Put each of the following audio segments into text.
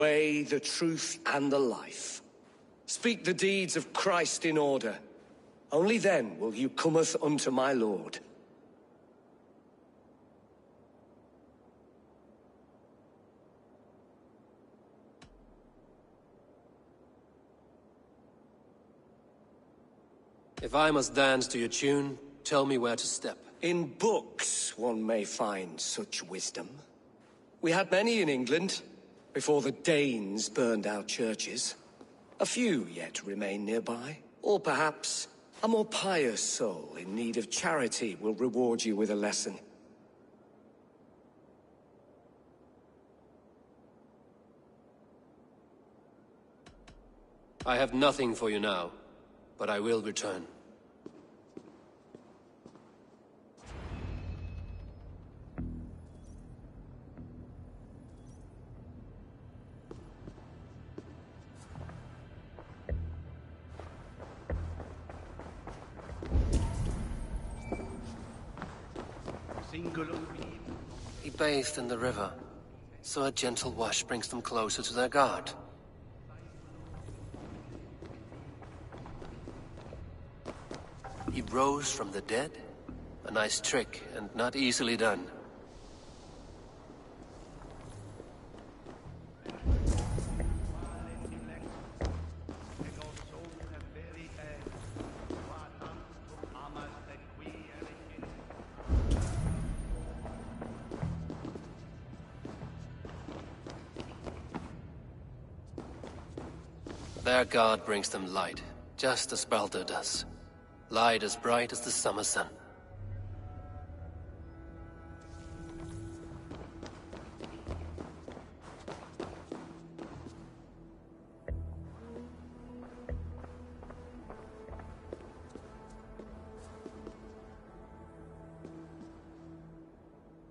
Way, the truth, and the life. Speak the deeds of Christ in order. Only then will you cometh unto my Lord. If I must dance to your tune, tell me where to step. In books one may find such wisdom. We had many in England, before the Danes burned our churches. A few yet remain nearby. Or perhaps a more pious soul in need of charity will reward you with a lesson. I have nothing for you now, but I will return. He bathed in the river, so a gentle wash brings them closer to their God. He rose from the dead? A nice trick, and not easily done. Their God brings them light, just as Baldur does. Light as bright as the summer sun.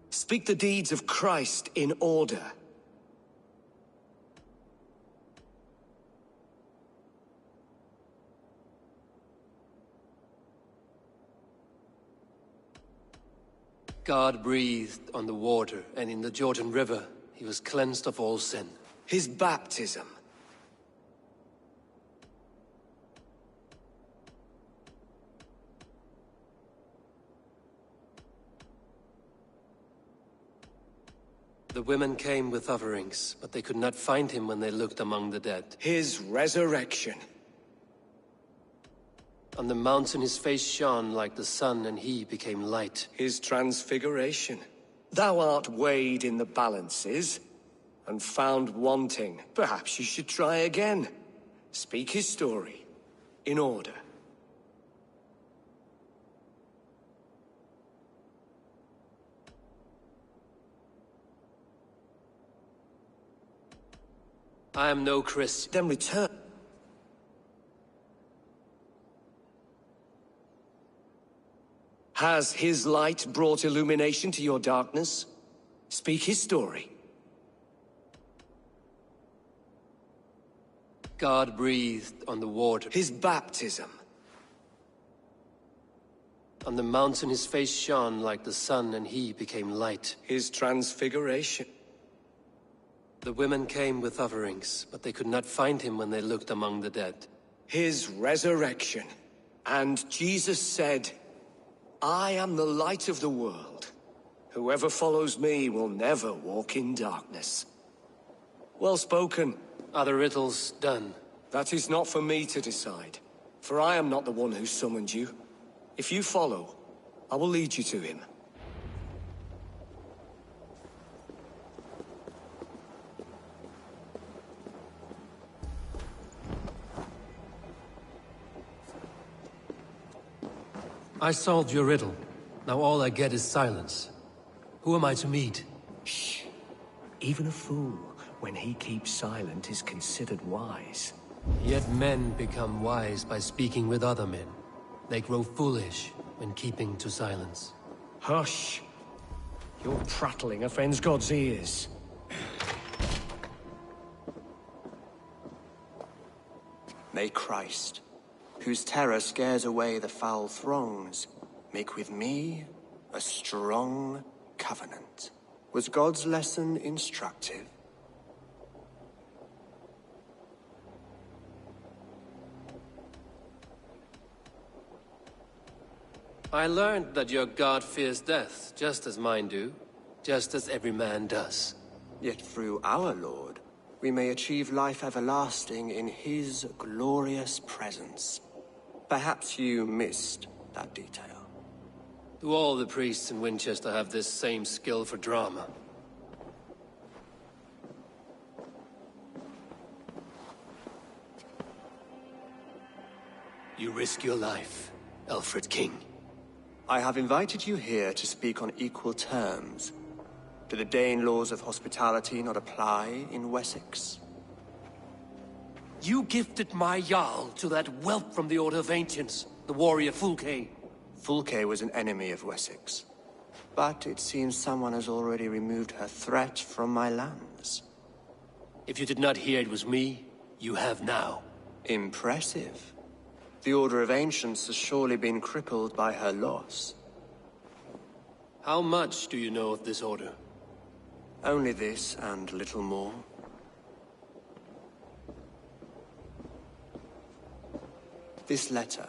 Speak the deeds of Christ in order. God breathed on the water, and in the Jordan River, he was cleansed of all sin. His baptism. The women came with offerings, but they could not find him when they looked among the dead. His resurrection. On the mountain his face shone like the sun, and he became light. His transfiguration. Thou art weighed in the balances, and found wanting. Perhaps you should try again. Speak his story, in order. I am no Christian. Then return. Has his light brought illumination to your darkness? Speak his story. God breathed on the water. His baptism. On the mountain his face shone like the sun, and he became light. His transfiguration. The women came with offerings, but they could not find him when they looked among the dead. His resurrection. And Jesus said, I am the light of the world. Whoever follows me will never walk in darkness. Well spoken. Are the riddles done? That is not for me to decide, for I am not the one who summoned you. If you follow, I will lead you to him. I solved your riddle. Now all I get is silence. Who am I to meet? Shh. Even a fool, when he keeps silent, is considered wise. Yet men become wise by speaking with other men. They grow foolish when keeping to silence. Hush. Your prattling offends God's ears. May Christ, whose terror scares away the foul throngs, make with me a strong covenant. Was God's lesson instructive? I learned that your god fears death, just as mine do. Just as every man does. Yet through our Lord, we may achieve life everlasting in his glorious presence. Perhaps you missed that detail. Do all the priests in Winchester have this same skill for drama? You risk your life, Alfred King. I have invited you here to speak on equal terms. Do the Dane laws of hospitality not apply in Wessex? You gifted my Jarl to that whelp from the Order of Ancients, the warrior Fulke. Fulke was an enemy of Wessex. But it seems someone has already removed her threat from my lands. If you did not hear it was me, you have now. Impressive. The Order of Ancients has surely been crippled by her loss. How much do you know of this order? Only this and little more. This letter,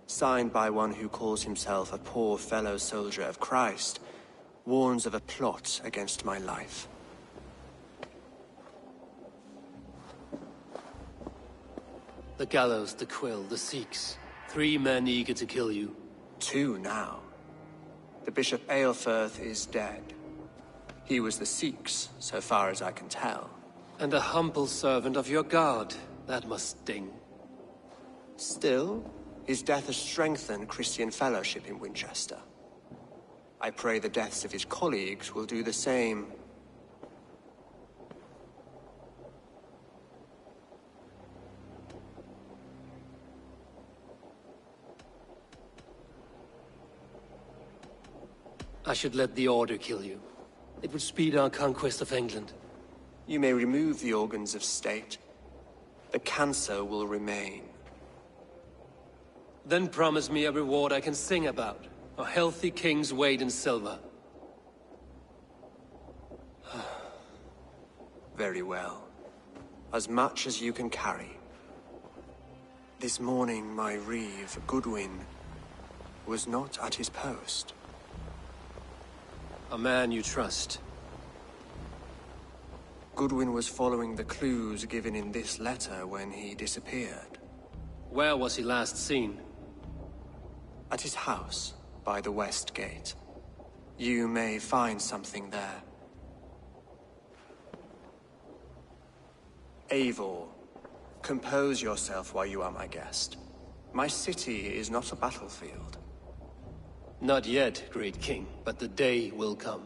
signed by one who calls himself a poor fellow soldier of Christ, warns of a plot against my life. The gallows, the quill, the Sikhs. 3 men eager to kill you. 2 now. The Bishop Aelfirth is dead. He was the Sikhs, so far as I can tell. And a humble servant of your god. That must sting. Still, his death has strengthened Christian fellowship in Winchester. I pray the deaths of his colleagues will do the same. I should let the Order kill you. It would speed our conquest of England. You may remove the organs of state. The cancer will remain. Then promise me a reward I can sing about. A healthy king's weight in silver. Very well. As much as you can carry. This morning, my reeve, Goodwin, was not at his post. A man you trust. Goodwin was following the clues given in this letter when he disappeared. Where was he last seen? At his house, by the west gate. You may find something there. Eivor, compose yourself while you are my guest. My city is not a battlefield. Not yet, great king, but the day will come.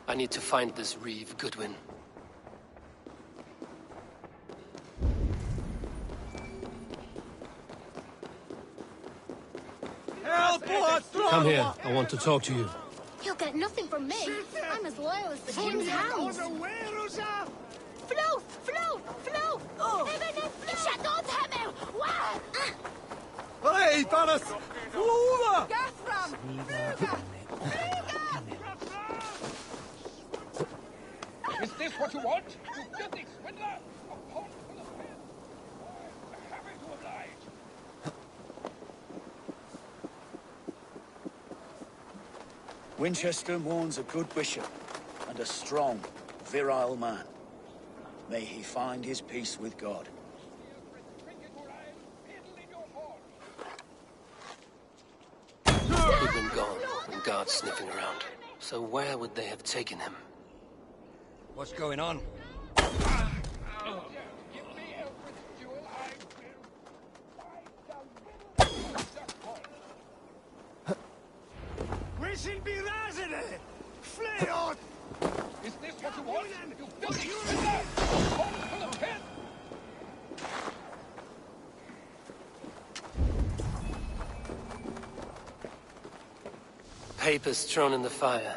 I need to find this reeve, Goodwin. Come here. I want to talk to you. You'll get nothing from me. I'm as loyal as the king's hounds. Float! Float! Float! Shadows Hemel! Hey, Thanos! Over! Gathram! Fluga! Is this what you want? You filthy swindler! A pond full of men! Happy to oblige. Winchester mourns a good bishop and a strong, virile man. May he find his peace with God. Goodwin gone, and guards sniffing around. So where would they have taken him? What's going on? Wishing be resident! Flee on! Is this what you want? You filthy swindler! A pond full of men! papers thrown in the fire.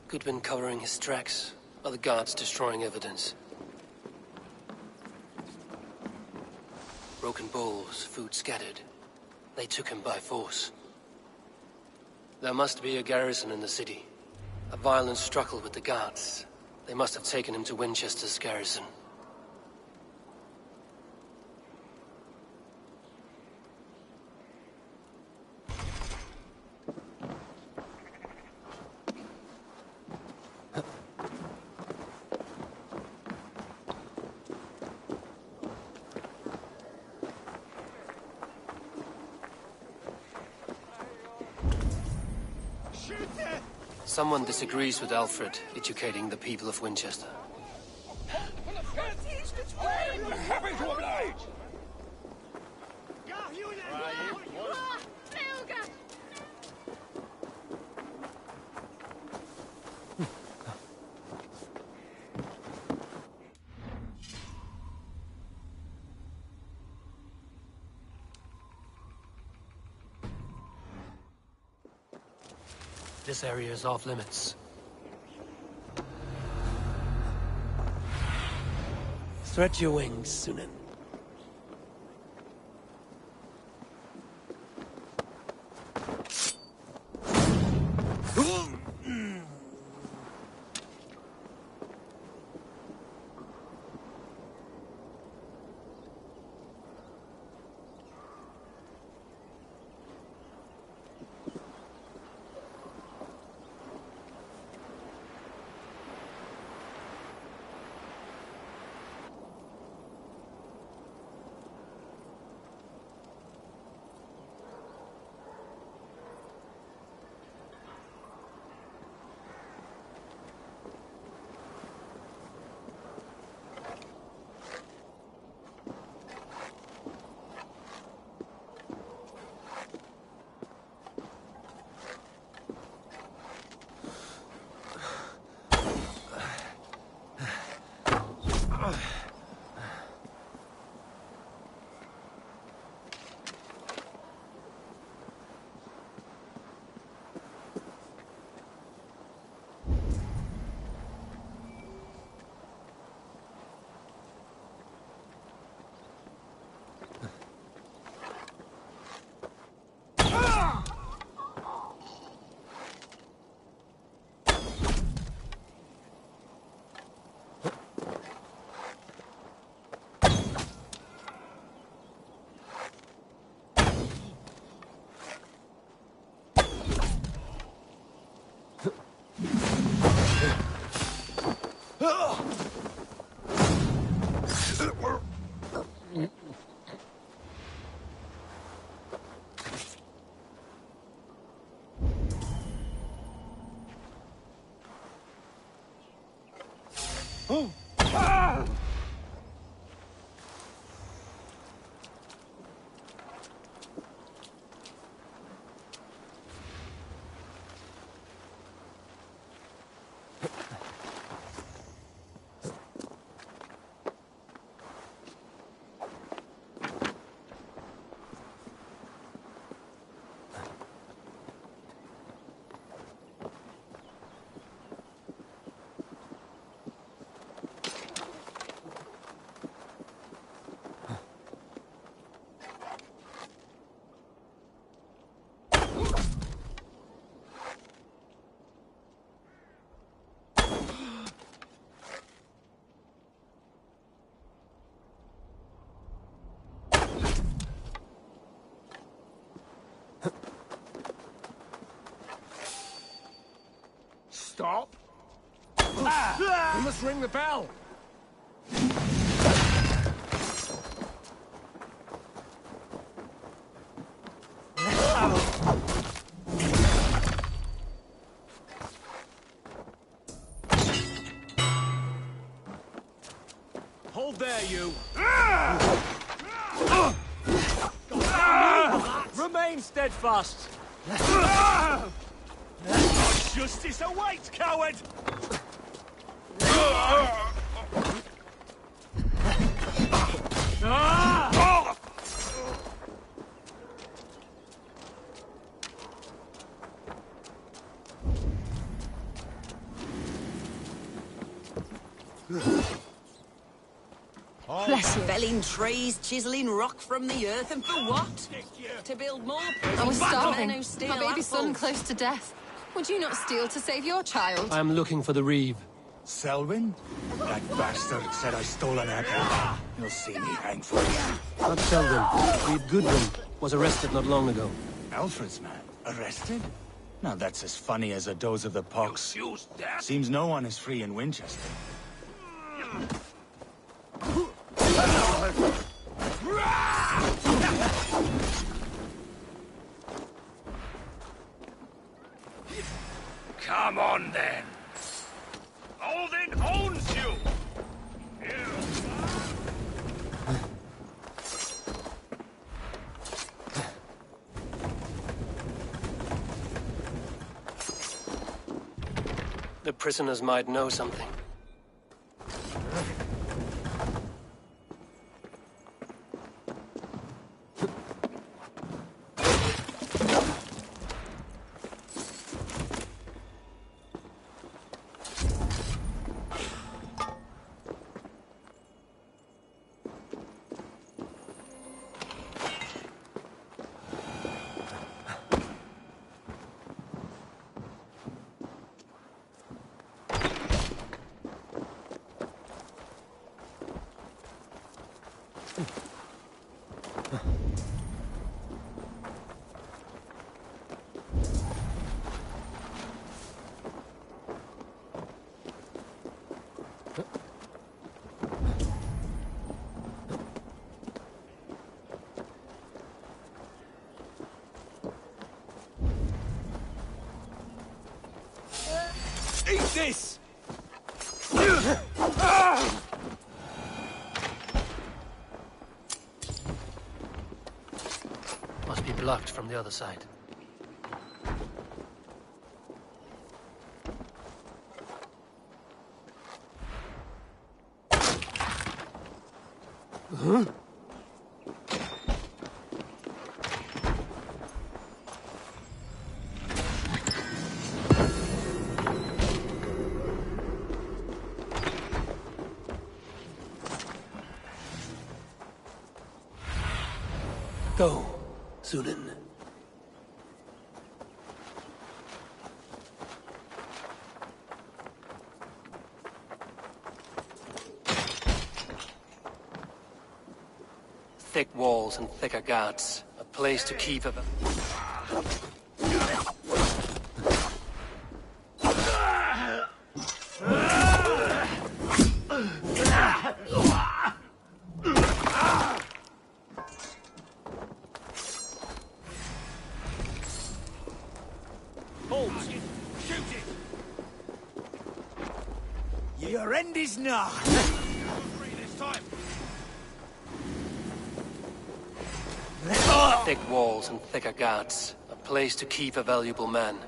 Goodwin covering his tracks, while the guards destroying evidence. Broken bowls, food scattered. They took him by force. There must be a garrison in the city. A violent struggle with the guards. They must have taken him to Winchester's garrison. Someone disagrees with Alfred educating the people of Winchester. Happy to oblige! This area is off limits. Stretch your wings, Sunan. Stop! We must ring the bell! Hold there, you! Remain steadfast! Justice awaits, coward! Bless you. Felling trees, chiseling rock from the earth, and for what? To build more prisons I was for men starving. who steal My baby son apples. close to death. Would you not steal to save your child? I am looking for the Reeve. Selwyn? That bastard said I stole an apple. You'll see me hang for it. Not Selden. Reeve Goodwin was arrested not long ago. Alfred's man? Arrested? Now that's as funny as a dose of the pox. Seems no one is free in Winchester. Come on, then. Odin owns you! The prisoners might know something. Eat this! Must be blocked from the other side. Go, Sunan. Thick walls and thicker guards. A place to keep a... Your end is nigh. Thick walls and thicker guards. A place to keep a valuable man.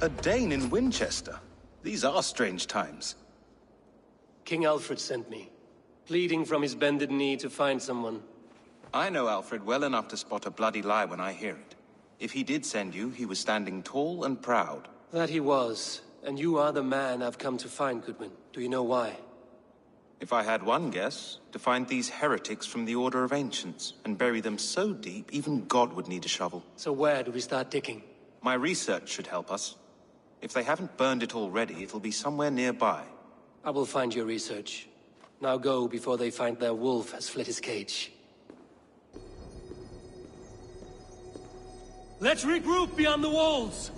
A Dane in Winchester? These are strange times. King Alfred sent me, pleading from his bended knee to find someone. I know Alfred well enough to spot a bloody lie when I hear it. If he did send you, he was standing tall and proud. That he was, and you are the man I've come to find, Goodwin. Do you know why? If I had one guess, to find these heretics from the Order of Ancients, and bury them so deep, even God would need a shovel. So where do we start digging? My research should help us. If they haven't burned it already, it'll be somewhere nearby. I will find your research. Now go before they find their wolf has fled his cage. Let's regroup beyond the walls!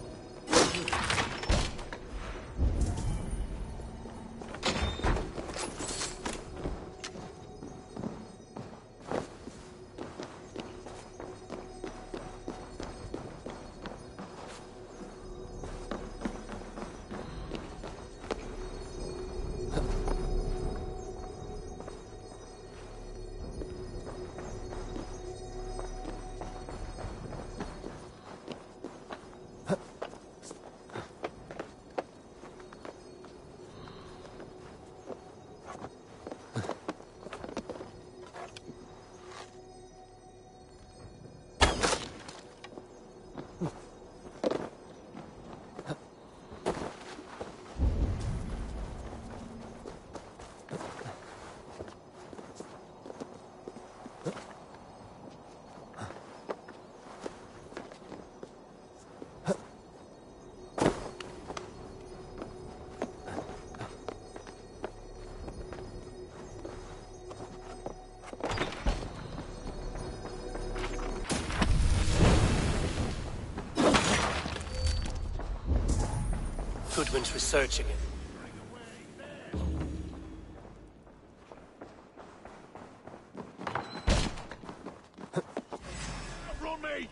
Goodwin's research again. Run me!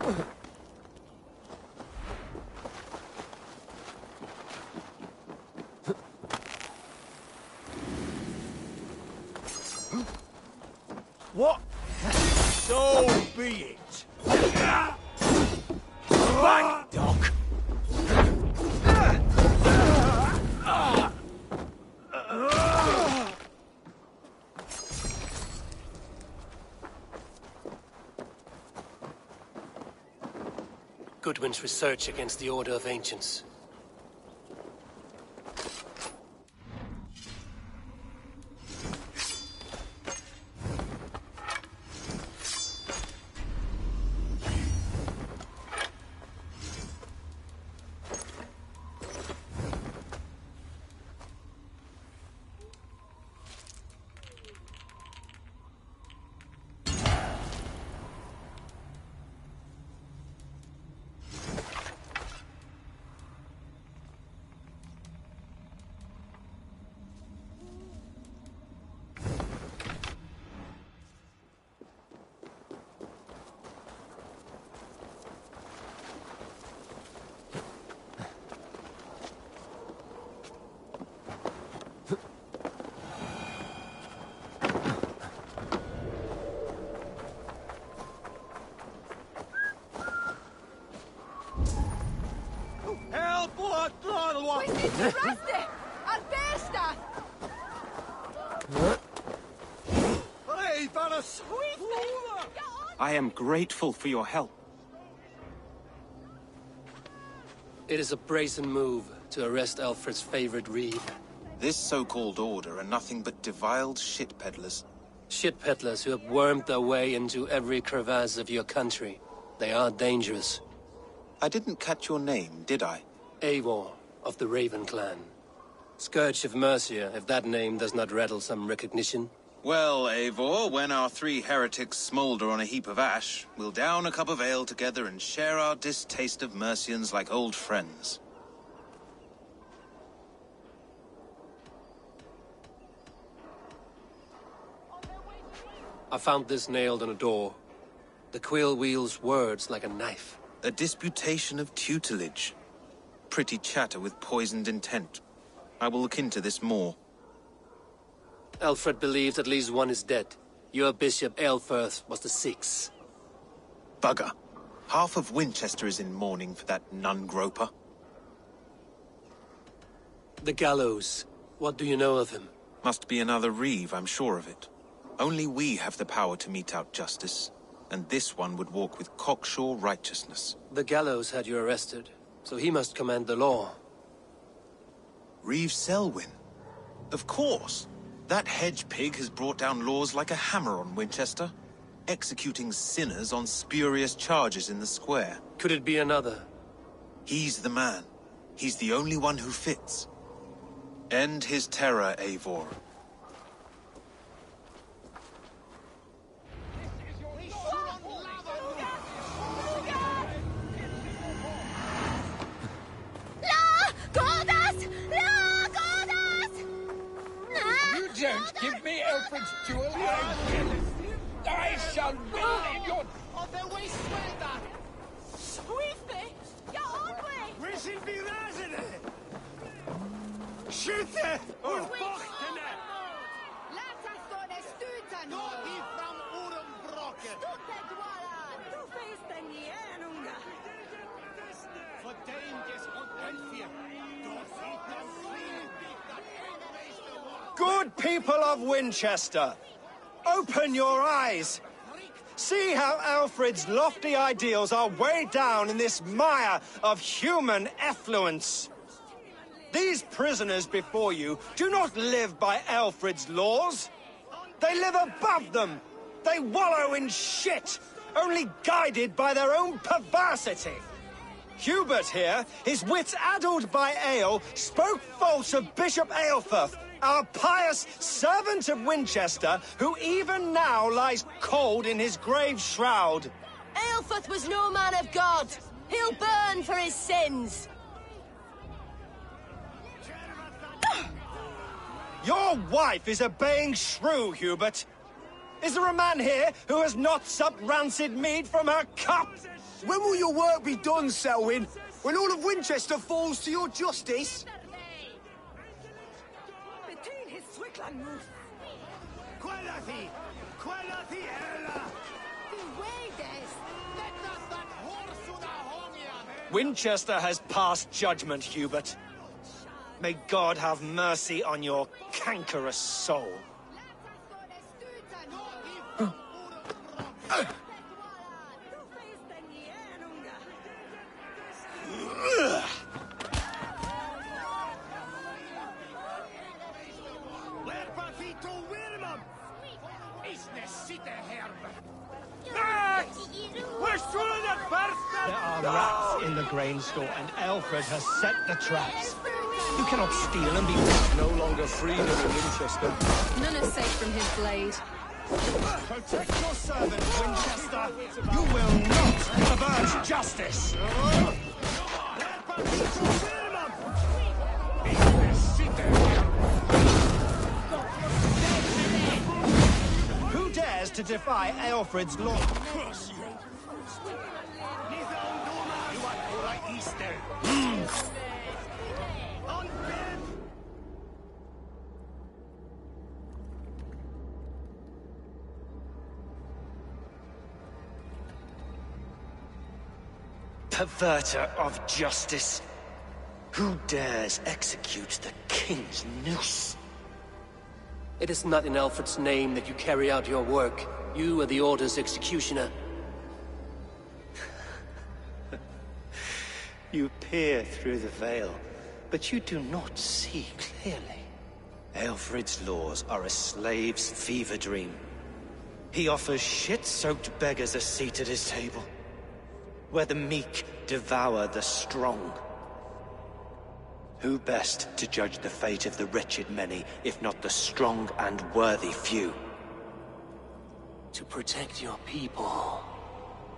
What? So be it. Back, Doc. Goodwin's research against the Order of Ancients. I am grateful for your help. It is a brazen move to arrest Alfred's favorite reeve. This so-called order are nothing but deviled shit peddlers. Shit peddlers who have wormed their way into every crevasse of your country. They are dangerous. I didn't catch your name, did I? Eivor, of the Raven clan. Scourge of Mercia, if that name does not rattle some recognition. Well, Eivor, when our three heretics smolder on a heap of ash, we'll down a cup of ale together and share our distaste of Mercians like old friends. I found this nailed on a door. The quill wields words like a knife. A disputation of tutelage. Pretty chatter with poisoned intent. I will look into this more. Alfred believes at least one is dead. Your Bishop Aelfirth was the sixth. Bugger. Half of Winchester is in mourning for that nun-groper. The gallows. What do you know of him? Must be another reeve, I'm sure of it. Only we have the power to mete out justice, and this one would walk with cocksure righteousness. The gallows had you arrested, so he must command the law. Reeve Selwyn? Of course! That hedge pig has brought down laws like a hammer on Winchester, executing sinners on spurious charges in the square. Could it be another? He's the man. He's the only one who fits. End his terror, Eivor. Don't give me Alfred's jewel, I shall win in your... Good people of Winchester, open your eyes. See how Alfred's lofty ideals are weighed down in this mire of human effluence. These prisoners before you do not live by Alfred's laws. They live above them. They wallow in shit, only guided by their own perversity. Hubert here, his wits addled by ale, spoke false of Bishop Aelfirth, our pious servant of Winchester, who even now lies cold in his grave shroud. Aelfirth was no man of God. He'll burn for his sins. Your wife is a baying shrew, Hubert. Is there a man here who has not supped rancid mead from her cup? When will your work be done, Selwyn? When all of Winchester falls to your justice? Winchester has passed judgment, Hubert. May God have mercy on your cankerous soul. There are rats in the grain store, and Alfred has set the traps. You cannot steal and be No longer freedom in Winchester. None are safe from his blade. Protect your servant, Winchester. You will not avert justice. Who dares to defy Alfred's law? Perverter of justice. Who dares execute the king's noose? It is not in Alfred's name that you carry out your work. You are the Order's executioner. You peer through the veil, but you do not see clearly. Alfred's laws are a slave's fever dream. He offers shit-soaked beggars a seat at his table, where the meek devour the strong. Who best to judge the fate of the wretched many, if not the strong and worthy few? To protect your people,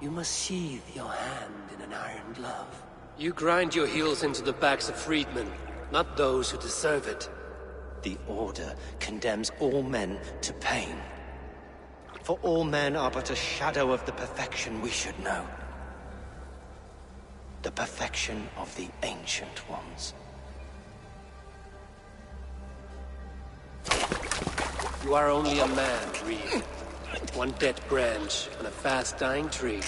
you must sheathe your hand in an iron glove. You grind your heels into the backs of freedmen, not those who deserve it. The Order condemns all men to pain. For all men are but a shadow of the perfection we should know. The perfection of the Ancient Ones. You are only a man, Reed. One dead branch on a fast-dying tree.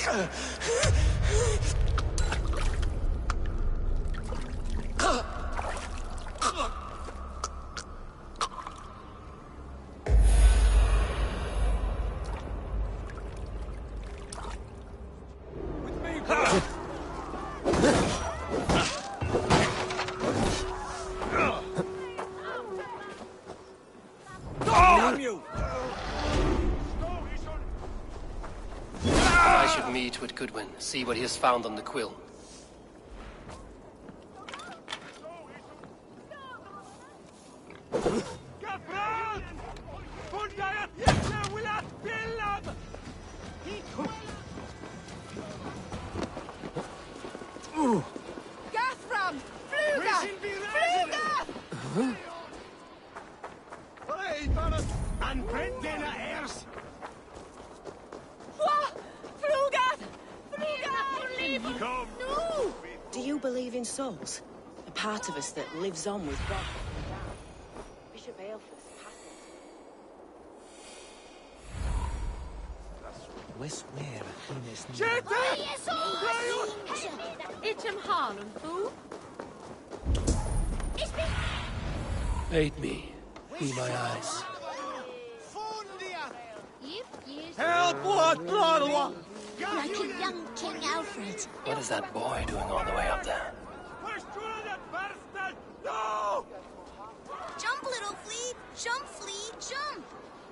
I should meet with Goodwin, see what he has found on the quill. Gathram! Fluga! Fluga! No! Do you believe in souls? A part of us that lives on with God? Bishop Aelfred's Itchem Harlem, fool. Aid me. Be my eyes. Help! What? Like a young King Alfred. What is that boy doing all the way up there? Jump, little flea! Jump, flea! Jump!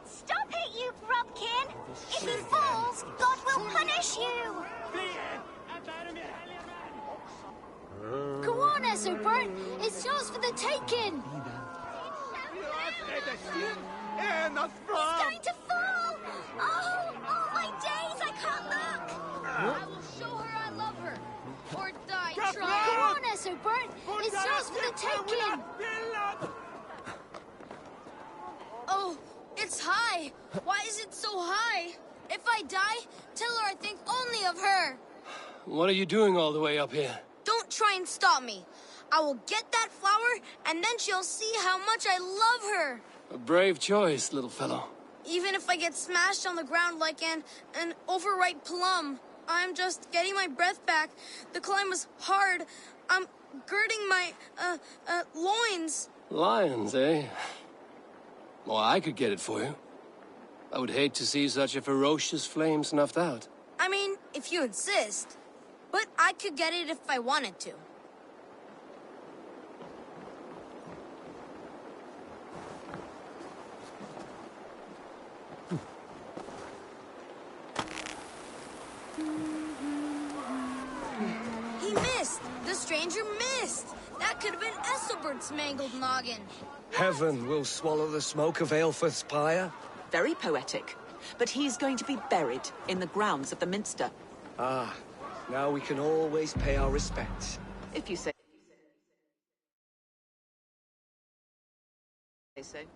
Stop it, you grubkin! If he falls, God will punish you! Go on, Esselbert! It's yours for the taking! He's going to fall! Oh, my days! I can't look! I will show her I love her! Or die trying! Go on, Esselbert! It's yours for the taking! Oh, it's high. Why is it so high? If I die, tell her I think only of her. What are you doing all the way up here? Don't try and stop me. I will get that flower, and then she'll see how much I love her. A brave choice, little fellow. Even if I get smashed on the ground like an overripe plum, I'm just getting my breath back. The climb was hard. I'm girding my, loins. Lions, eh? Well, I could get it for you. I would hate to see such a ferocious flame snuffed out. I mean, if you insist. But I could get it if I wanted to. He missed! The stranger missed! That could have been Esselbert's mangled noggin. Heaven will swallow the smoke of Aelfirth's pyre. Very poetic. But he's going to be buried in the grounds of the Minster. Ah, now we can always pay our respects. If you say so. Did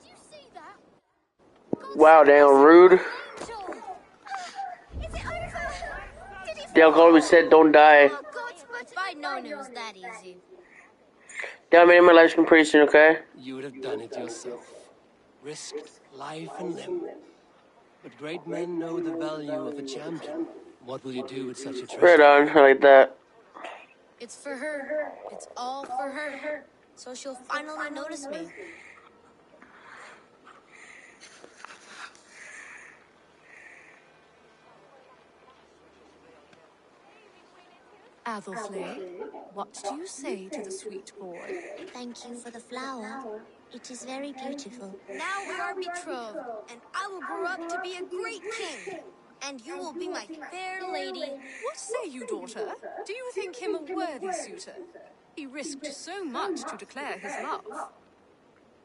you see that? Wow, damn rude. Is it over? Did he Damn, Colby said don't die. Oh, God, but if I'd known it was that easy. Damn, I made my life pretty soon, okay? You would have done it yourself. Risked life and limb. But great men know the value of a champion. What will you do with such a treasure? Right on, I like that. It's for her. It's all for her. So she'll finally notice me. Athelflaed, what do you say to the sweet boy? Thank you for the flower. It is very beautiful. Now we are betrothed, and I will grow up to be a great king. And you will be my fair lady. What say you, daughter? Do you think him a worthy suitor? He risked so much to declare his love.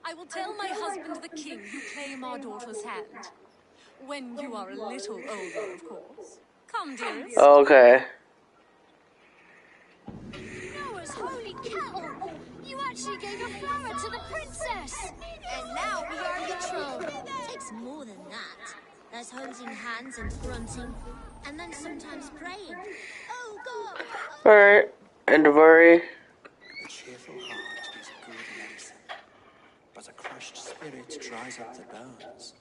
I will tell my husband the king you claim our daughter's hand. When you are a little older, of course. Come, dearest. Okay. Noah's holy cattle! You actually gave a flower to the princess! And now we are betrothed. Takes more than that. There's holding hands and grunting, and then sometimes praying. Oh, God! Alright. And Davari. A cheerful heart is good medicine, but a crushed spirit dries up the bones.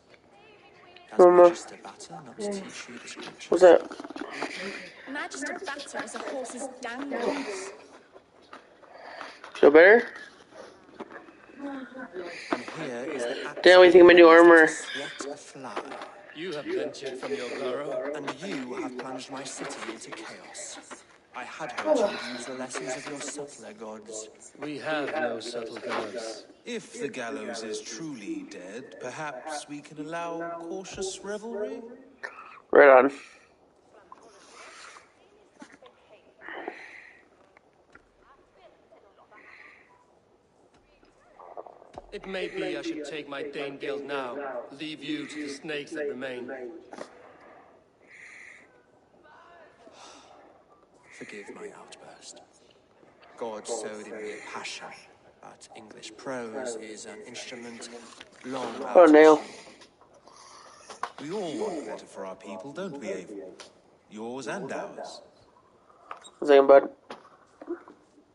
Does Magister Batter not teach you the scriptures? What's that? Magister Batter is a horse's dangles. Feel better? And here is the Damn, what do you think of my new armor? sweat a fly. You have ventured from your burrow. And you have plunged my city into chaos. I had hoped you would use the lessons of your subtler gods. We have no subtle gods. If the gallows is truly dead, perhaps we can allow cautious revelry? Right on. It may be I should take my Dane guild now. Leave you to the snakes that remain. Forgive my outburst. God sowed in me a passion, but English prose is an instrument long out Oh, of nail. tune. We all want better for our people, don't we, Avon? Yours and ours. One second, bud.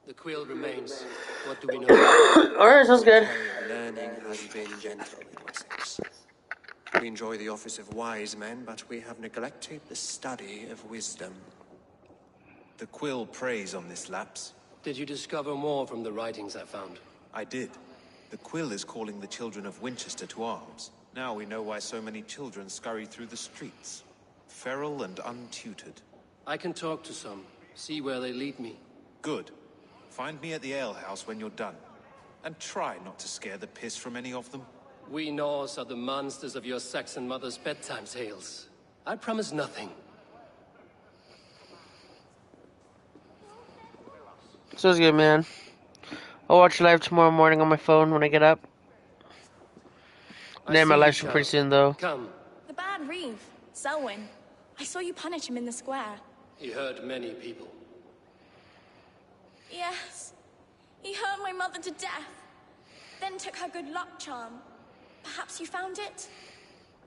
The quill remains. What do we know? Alright, sounds good. Learning has been gentle in Wessex. We enjoy the office of wise men, but we have neglected the study of wisdom. The quill preys on this lapse. Did you discover more from the writings I found? I did. The quill is calling the children of Winchester to arms. Now we know why so many children scurry through the streets. Feral and untutored. I can talk to some. See where they lead me. Good. Find me at the alehouse when you're done. And try not to scare the piss from any of them. We Norse are the monsters of your Saxon mother's bedtime tales. I promise nothing. Sounds good, man. I'll watch live tomorrow morning on my phone when I get up. Name my live stream pretty soon, though. Come. The bad Reeve, Selwyn. I saw you punish him in the square. He hurt many people. Yes. He hurt my mother to death. Then took her good luck charm. Perhaps you found it?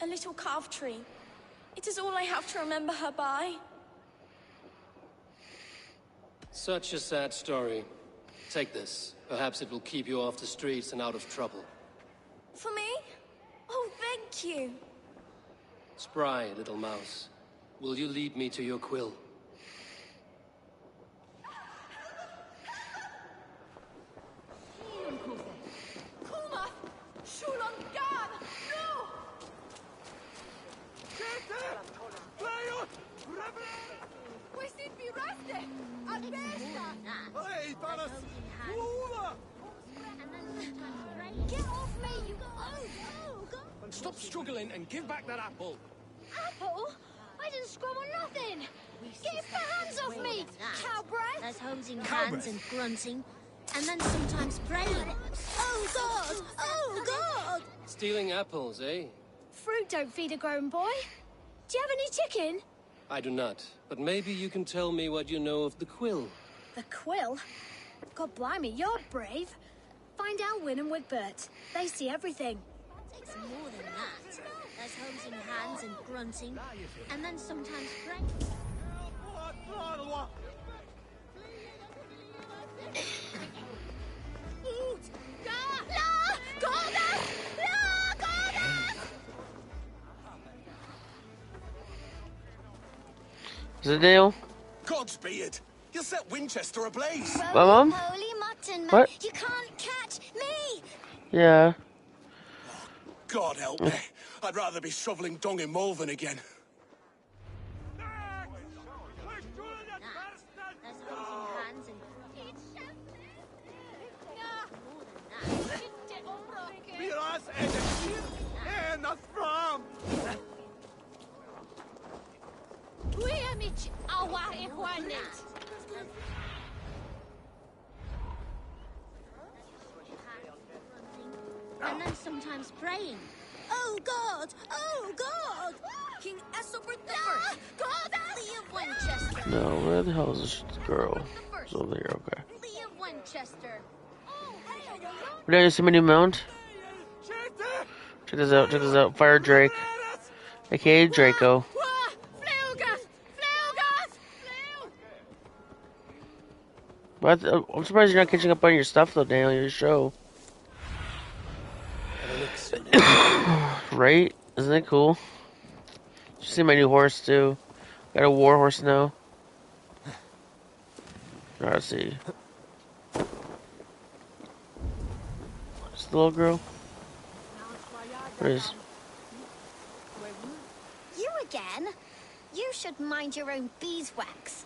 A little carved tree. It is all I have to remember her by. Such a sad story. Take this. Perhaps it will keep you off the streets and out of trouble. For me? Oh, thank you. Spry, little mouse. Will you lead me to your quill? Get off me, you... Oh, God. And stop struggling and give back that apple. Apple? I didn't scrub on nothing. Get your hands off me, cow breath. There's holding hands and grunting, and then sometimes praying. Oh, God! Oh, God! Stealing apples, eh? Fruit don't feed a grown boy. Do you have any chicken? I do not. But maybe you can tell me what you know of the quill. The quill? God blimey, you're brave. Find Elwyn and Wigbert. They see everything. It's more than that. There's holding hands and grunting, and then sometimes praying. Is it Dale? Godspeed! You'll set Winchester ablaze. My mom? Holy mutton, man. What? You can't catch me! Yeah. God help me. I'd rather be shoveling dung in Malvern again. And then sometimes praying. Oh, God! Oh, God! King Ethelbert the First. God! Lee of Winchester. No, where the hell is this girl? It's over here, okay. Lee of Winchester. Did I see my new mount? Check this out, Fire Drake. AKA Draco. But I'm surprised you're not catching up on your stuff though, Daniel, your show. Right? Isn't it cool? You see my new horse too. Got a war horse now. Alright, let's see. What's the little girl? What is? You again? You should mind your own beeswax.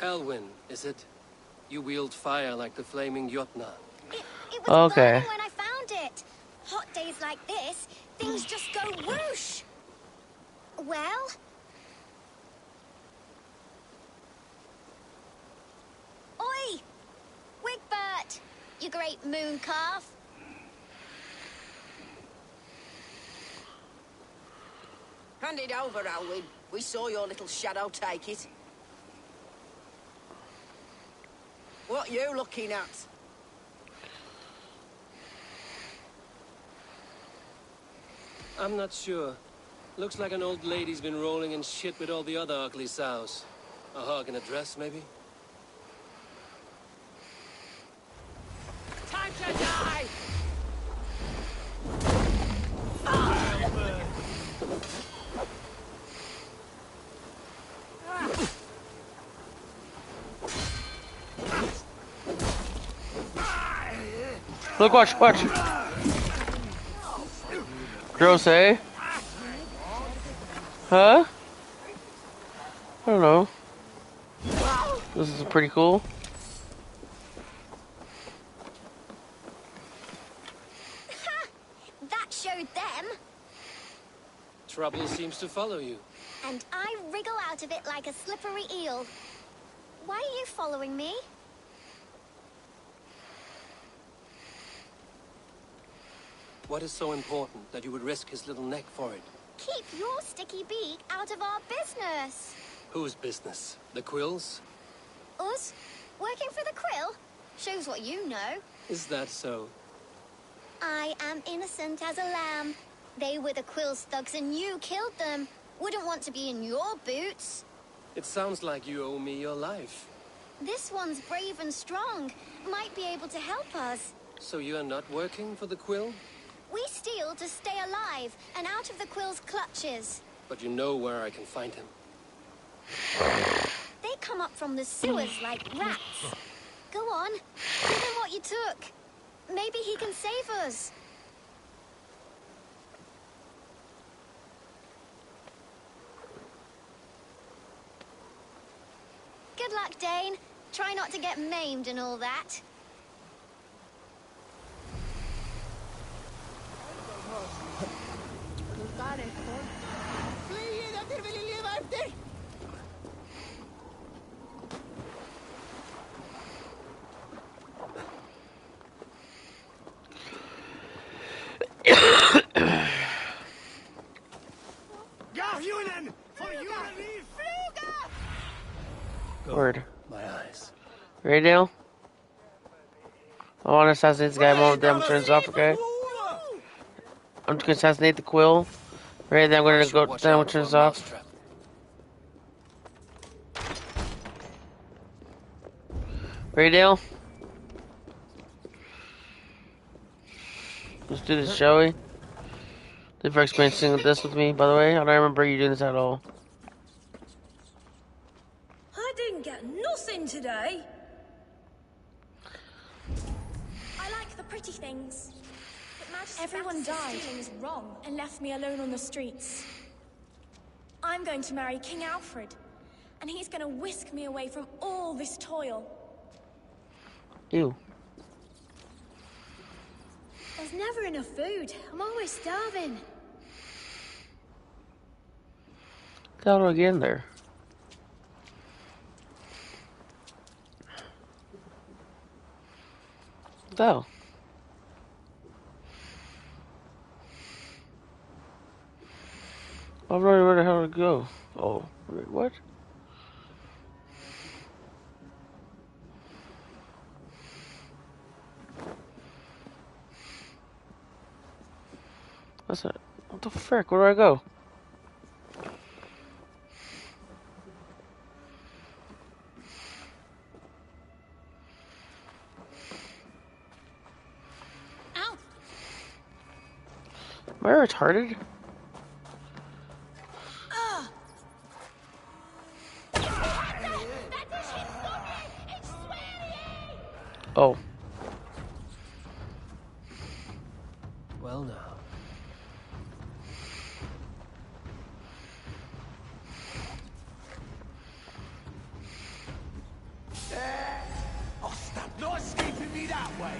Elwyn, is it? You wield fire like the flaming Jotnar. It was okay. burning when I found it. Hot days like this, things just go whoosh. Well? Oi! Wigbert! You great moon calf. Hand it over, Elwyn. We saw your little shadow take it. What you looking at? I'm not sure. Looks like an old lady's been rolling in shit with all the other ugly sows. A hug and a dress, maybe? Time to die! Look, watch. Gross, eh? Huh? I don't know. This is pretty cool. That showed them. Trouble seems to follow you. And I wriggle out of it like a slippery eel. Why are you following me? What is so important that you would risk his little neck for it? Keep your sticky beak out of our business. Whose business? The Quill's? Us? Working for the Quill? Shows what you know. Is that so? I am innocent as a lamb. They were the Quill's thugs and you killed them. Wouldn't want to be in your boots. It sounds like you owe me your life. This one's brave and strong. Might be able to help us. So you are not working for the Quill? We steal to stay alive and out of the Quill's clutches. But you know where I can find him. They come up from the sewers like rats. Go on, give him what you took. Maybe he can save us. Good luck, Dane. Try not to get maimed and all that. Word. My eyes. Ready, Dale? I want to assassinate this guy. I'm gonna turn this off, okay? I'm just gonna assassinate the Quill. Ready, then I'm gonna go. Then I'm gonna turn this off. Ready, Dale? Let's do this, shall we? Thank you for experiencing this with me, by the way. I don't remember you doing this at all. I didn't get nothing today. I like the pretty things. But everyone died is wrong and left me alone on the streets. I'm going to marry King Alfred, and he's going to whisk me away from all this toil. Ew. There's never enough food. I'm always starving. How do I get in there? Oh. I'm not where the hell to go. Oh, wait, what? What's that? What the frick? Where do I go? Ow! Am I retarded? Oh. Well, now. Oh, stop not escaping me that way.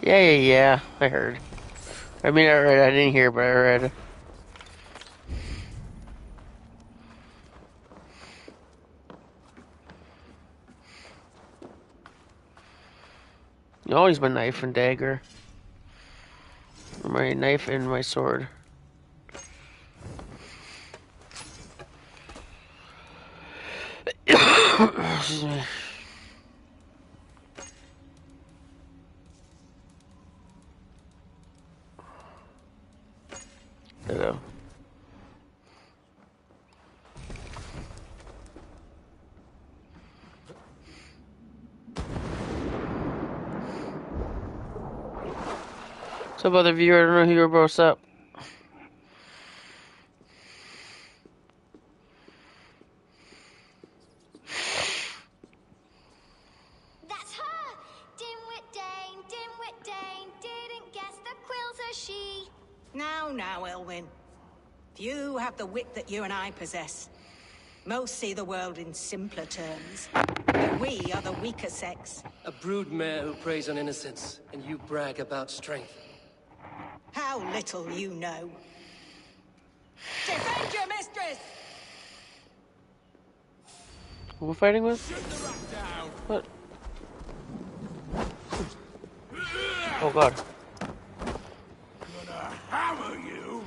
Yeah, I heard. I mean, I read. I didn't hear, but I read. Always my knife and dagger. Or my knife and my sword. Excuse me. There we go. So, other viewer, I don't know who you're both up. That's her! Dimwit Dane, didn't guess the Quill's a she. Now, Elwyn. Few have the wit that you and I possess. Most see the world in simpler terms. But we are the weaker sex. A broodmare who preys on innocence, and you brag about strength. How little you know. Defend your mistress! Who are we fighting with? What? Oh god. Gonna hammer you.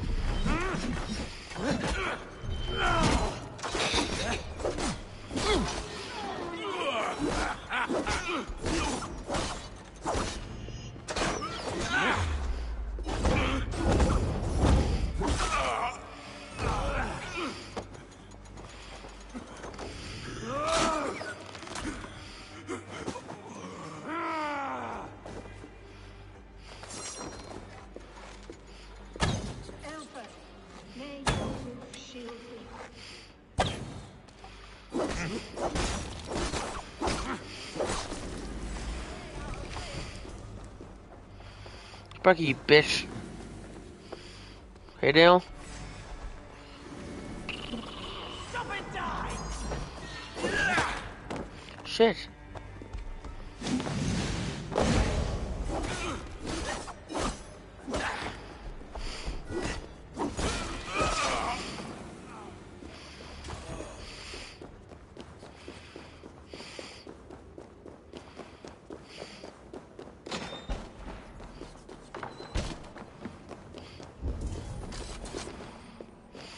Sparky, you bitch. Hey, Dale. Shit.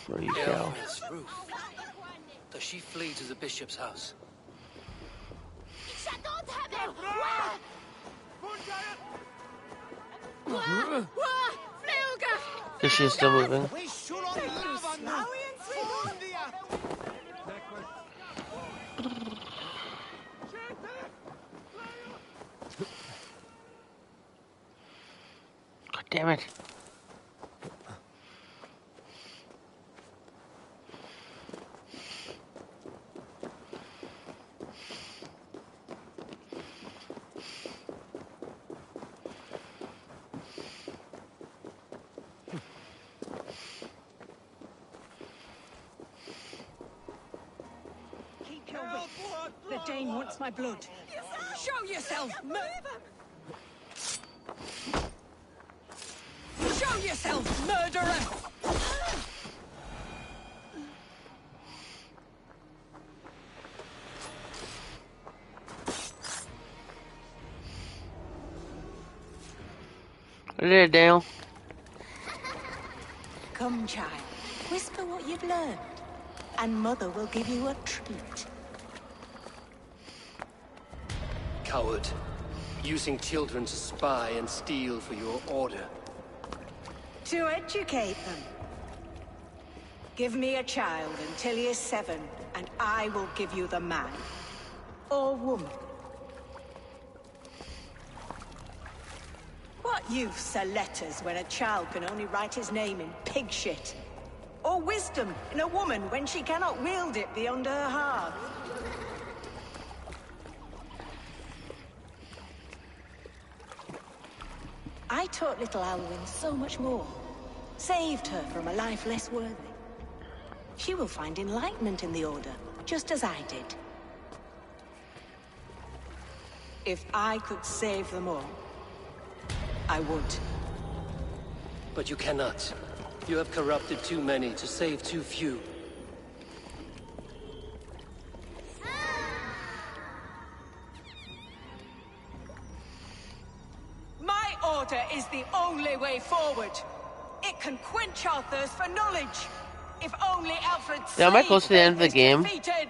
Where you go? Ruth. Does she flee to the bishop's house? Is she still moving? God damn it. The Dane wants my blood. Show yourself, Show yourself, murderer! There, Dale. Come, child. Whisper what you've learned, and Mother will give you a treat. Coward. Using children to spy and steal for your order. To educate them. Give me a child until he is 7, and I will give you the man. Or woman. What use are letters when a child can only write his name in pig shit? Or wisdom in a woman when she cannot wield it beyond her heart? I taught little Alwyn so much more. Saved her from a life less worthy. She will find enlightenment in the Order, just as I did. If I could save them all, I would. But you cannot. You have corrupted too many to save too few. My order is the only way forward. It can quench our thirst for knowledge. If only Alfred's Yeah, am I close to the end of the game? Defeated.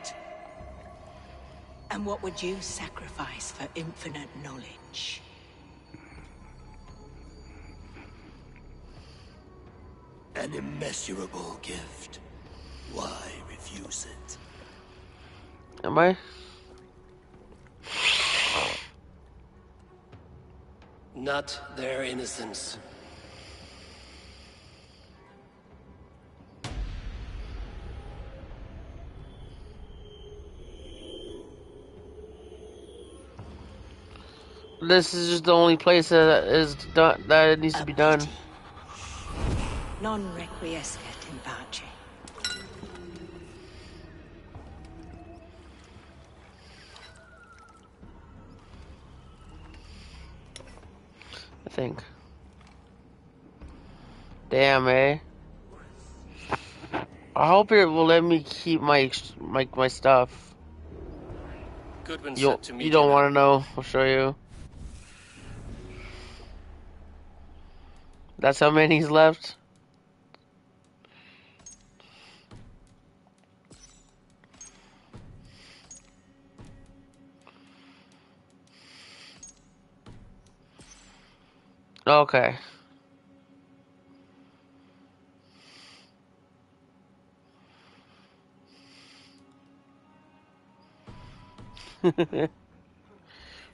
And what would you sacrifice for infinite knowledge? An immeasurable gift. Why refuse it? Am I? Not their innocence. This is just the only place that is done, that it needs to be done. Non requiescat in pace. I think. Damn, eh? I hope it will let me keep my stuff. Goodwin You said to me. You don't want to know? I'll show you. That's how many's left. Okay.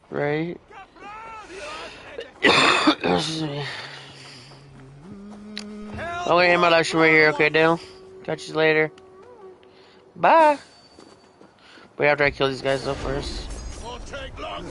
Right. Excuse me. I'm gonna end my live stream right here, okay, Dale? Catch you later. Bye. Wait, after I kill these guys though first. Won't take long.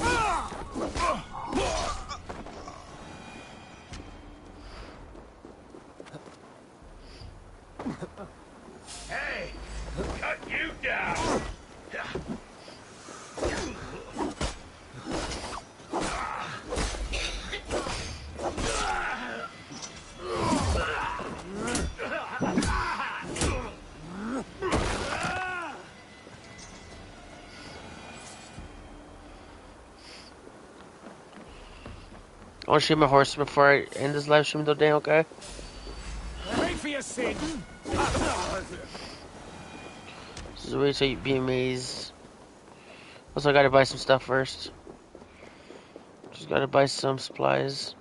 I want to shoot my horse before I end this live stream though, Dan, okay? Pay for your sin. This is a way to be amazed. Also, I gotta buy some stuff first. Just gotta buy some supplies.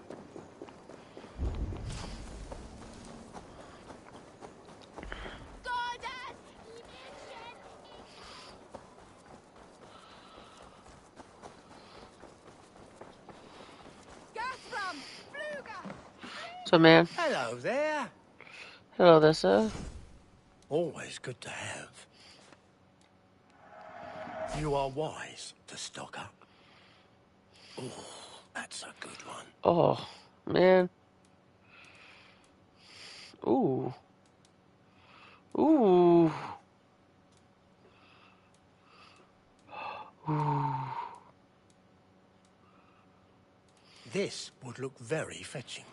So, man. Hello there. Hello there, sir. Always good to have. You are wise to stock up. Oh, that's a good one. Oh, man. Ooh. Ooh. Ooh. This would look very fetching.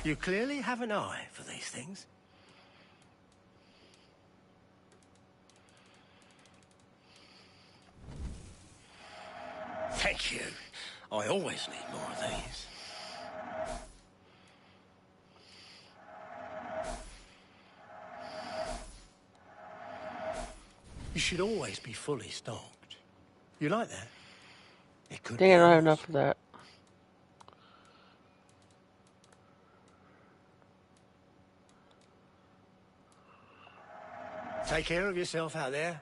You clearly have an eye for these things. Thank you. I always need more of these. You should always be fully stocked. You like that? It could Dang, I don't have enough of that. Take care of yourself out there.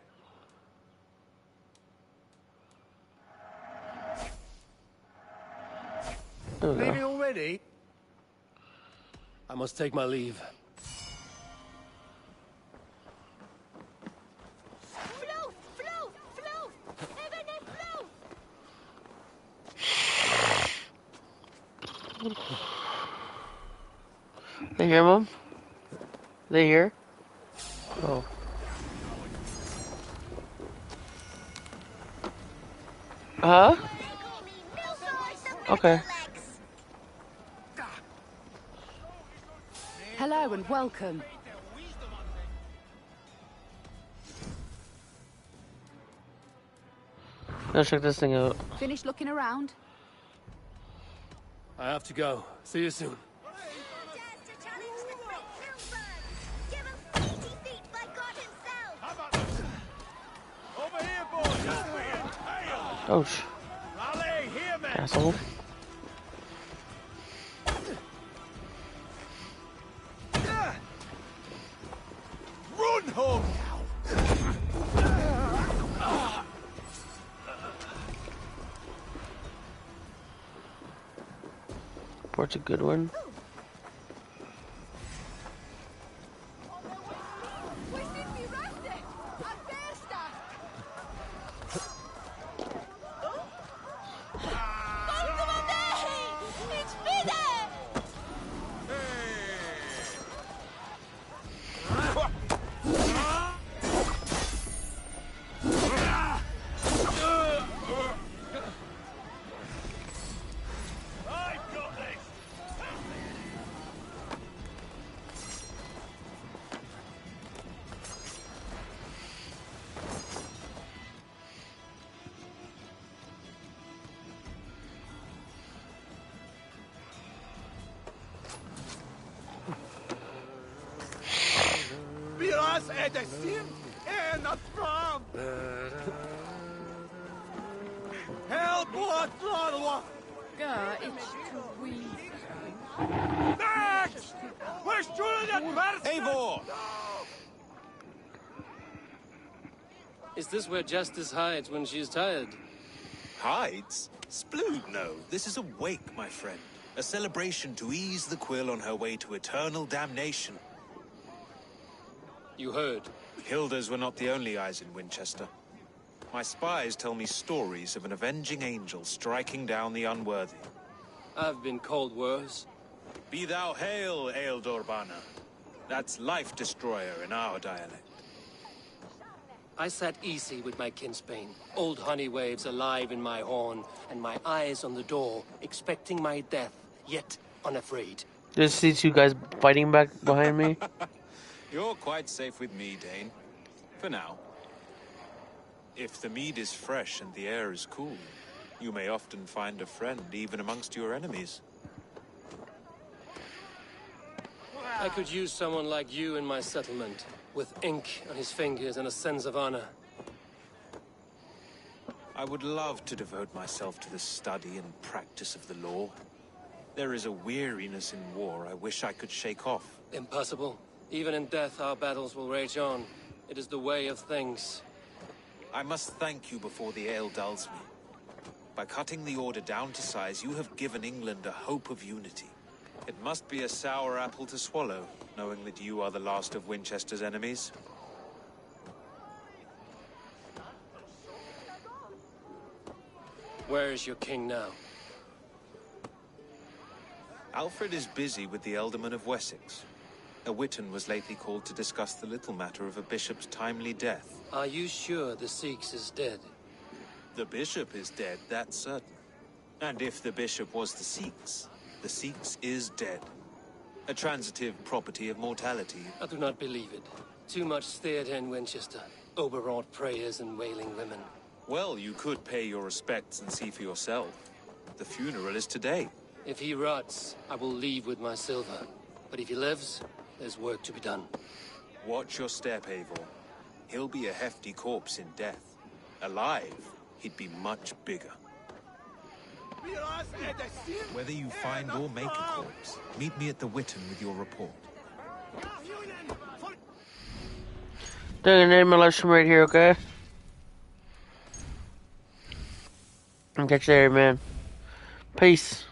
Leaving already? I must take my leave. They hear, Mom? They hear? Oh. Huh? Okay. Hello and welcome. Let's check this thing out. Finished looking around? I have to go. See you soon. Ouch. Asshole. Run home Port's a good one. Biraz edesim en from. Help what Lorwa. It's too weak. Next! Where's Julian? Eivor! Is this where Justice hides when she's tired? Hides? Splood, no. This is a wake, my friend. A celebration to ease the quill on her way to eternal damnation. You heard. Hilda's were not the only eyes in Winchester. My spies tell me stories of an avenging angel striking down the unworthy. I've been called worse. Be thou hail, Ealdor Bana. That's life destroyer in our dialect. I sat easy with my kinsbane, old honey waves alive in my horn, and my eyes on the door, expecting my death, yet unafraid. Just see two guys fighting back behind me. You're quite safe with me, Dane. For now. If the mead is fresh and the air is cool, you may often find a friend even amongst your enemies. I could use someone like you in my settlement, with ink on his fingers and a sense of honor. I would love to devote myself to the study and practice of the law. There is a weariness in war I wish I could shake off. Impossible. Even in death, our battles will rage on. It is the way of things. I must thank you before the ale dulls me. By cutting the order down to size, you have given England a hope of unity. It must be a sour apple to swallow, knowing that you are the last of Winchester's enemies. Where is your king now? Alfred is busy with the Ealdorman of Wessex. A Witan was lately called to discuss the little matter of a bishop's timely death. Are you sure the Sikhs is dead? The bishop is dead, that's certain. And if the bishop was the Sikhs is dead. A transitive property of mortality. I do not believe it. Too much theatre in Winchester. Overwrought prayers and wailing women. Well, you could pay your respects and see for yourself. The funeral is today. If he rots, I will leave with my silver. But if he lives, there's work to be done. Watch your step, Eivor. He'll be a hefty corpse in death. Alive, he'd be much bigger. Whether you find or make a corpse, meet me at the Witan with your report. Doing a name election right here, okay? I'll catch you there, man. Peace.